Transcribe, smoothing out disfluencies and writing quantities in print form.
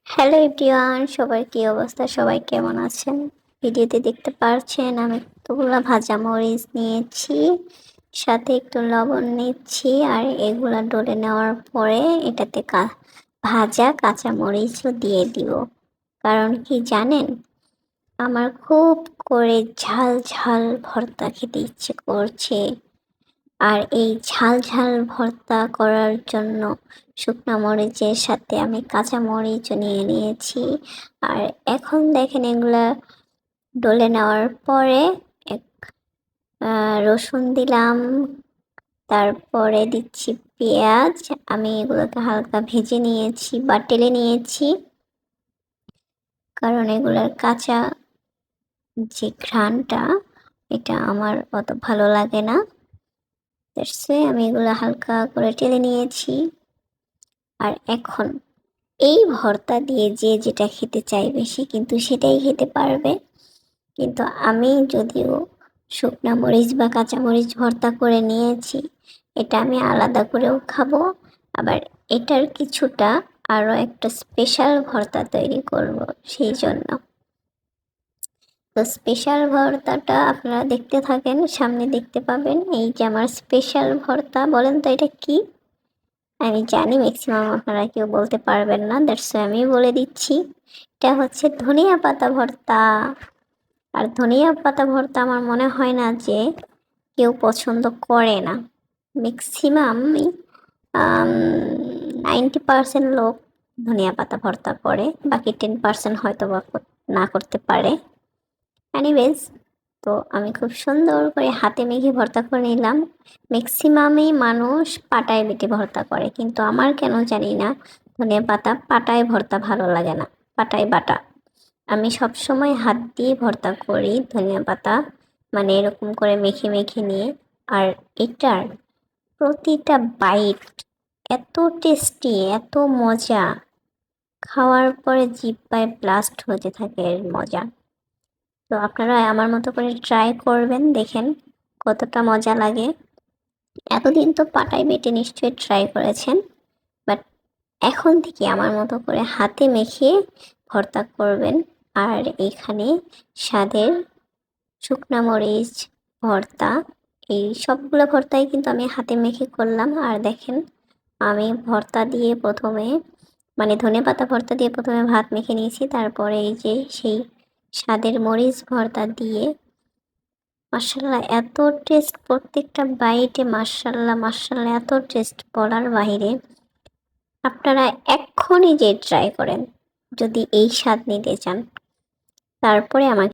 Hello everyone, সবার কি অবস্থা? সবাই কেমন আছেন? ভিডিওতে দেখতে পাচ্ছেন আমি কতগুলা ভাজা মরিচ নিয়েছি, সাথে একটু লবণ নিচ্ছি। আর এগুলা ডলে নেওয়ার পরে এটাতে ভাজা কাঁচা মরিচও দিয়ে দিব। কারণ কি জানেন, আমার খুব করে ঝাল ঝাল ভর্তা খেতে ইচ্ছে করছে। আর এই ঝাল ঝাল ভর্তা করার জন্য শুকনো মরিচের সাথে আমি কাঁচা মরিচও নিয়ে নিয়েছি। আর এখন দেখেন এগুলা ডলে নেওয়ার পরে এক রসুন দিলাম, তারপরে দিচ্ছি পেঁয়াজ। আমি এগুলোকে হালকা ভেজে নিয়েছি বা টেলে নিয়েছি, কারণ এগুলার কাঁচা যে ঘ্রাণটা, এটা আমার অত ভালো লাগে না। আমি এগুলো হালকা করে টেলে নিয়েছি। আর এখন এই ভর্তা দিয়ে যে যেটা খেতে চাইবে সে কিন্তু সেটাই খেতে পারবে। কিন্তু আমি যদিও শুকনা মরিচ বা কাঁচা মরিচ ভর্তা করে নিয়েছি, এটা আমি আলাদা করেও খাবো। আবার এটার কিছুটা আরও একটা স্পেশাল ভর্তা তৈরি করব সেই জন্য। তো স্পেশাল ভর্তাটা আপনারা দেখতে থাকেন, সামনে দেখতে পাবেন। এই যে আমার স্পেশাল ভর্তা, বলেন তো এটা কি? আমি জানি ম্যাক্সিমাম আপনারা কেউ বলতে পারবেন না, দ্যাটস আমি বলে দিচ্ছি। এটা হচ্ছে ধনিয়া পাতা ভর্তা। আর ধনিয়া পাতা ভর্তা আমার মনে হয় না যে কেউ পছন্দ করে না। ম্যাক্সিমামই 90% লোক ধনিয়া পাতা ভর্তা করে, বাকি 10% হয়তো বা না করতে পারে। এনিওয়েজ, তো আমি খুব সুন্দর করে হাতে মেখে ভর্তা করে নিলাম। ম্যাক্সিমামই মানুষ পাটায় বেটে ভর্তা করে, কিন্তু আমার কেন জানি না ধনিয়া পাতা পাটায় ভর্তা ভালো লাগে না, পাটায় বাটা। আমি সব সময় হাত দিয়ে ভর্তা করি ধনিয়া পাতা, মানে এরকম করে মেখে মেখে নিয়ে। আর এটার প্রতিটা বাইট এত টেস্টি, এত মজা, খাওয়ার পরে জিহ্বায় ব্লাস্ট হতে থাকে এর মজা। তো আপনারা আমার মতো করে ট্রাই করবেন, দেখেন কতটা মজা লাগে। এতদিন তো পাটায় বেটে নিশ্চয়ই ট্রাই করেছেন, বাট এখন থেকে আমার মতো করে হাতে মেখে ভর্তা করবেন। আর এখানে স্বাদের শুকনা মরিচ ভর্তা, এই সবগুলো ভর্তাই কিন্তু আমি হাতে মেখে করলাম। আর দেখেন, আমি ভর্তা দিয়ে প্রথমে, মানে ধনেপাতা ভর্তা দিয়ে প্রথমে ভাত মেখে নিয়েছি, তারপরে এই যে সেই স্বাদের মরিচ ভর্তা দিয়ে, মাশাল্লাহ এত টেস্ট, প্রত্যেকটা বাইটে মাশাল্লাহ মাশাল্লাহ এত টেস্ট বলার বাহিরে। আপনারা এক্ষুনি যে ট্রাই করেন যদি এই স্বাদ নিতে চান, তারপরে আমাকে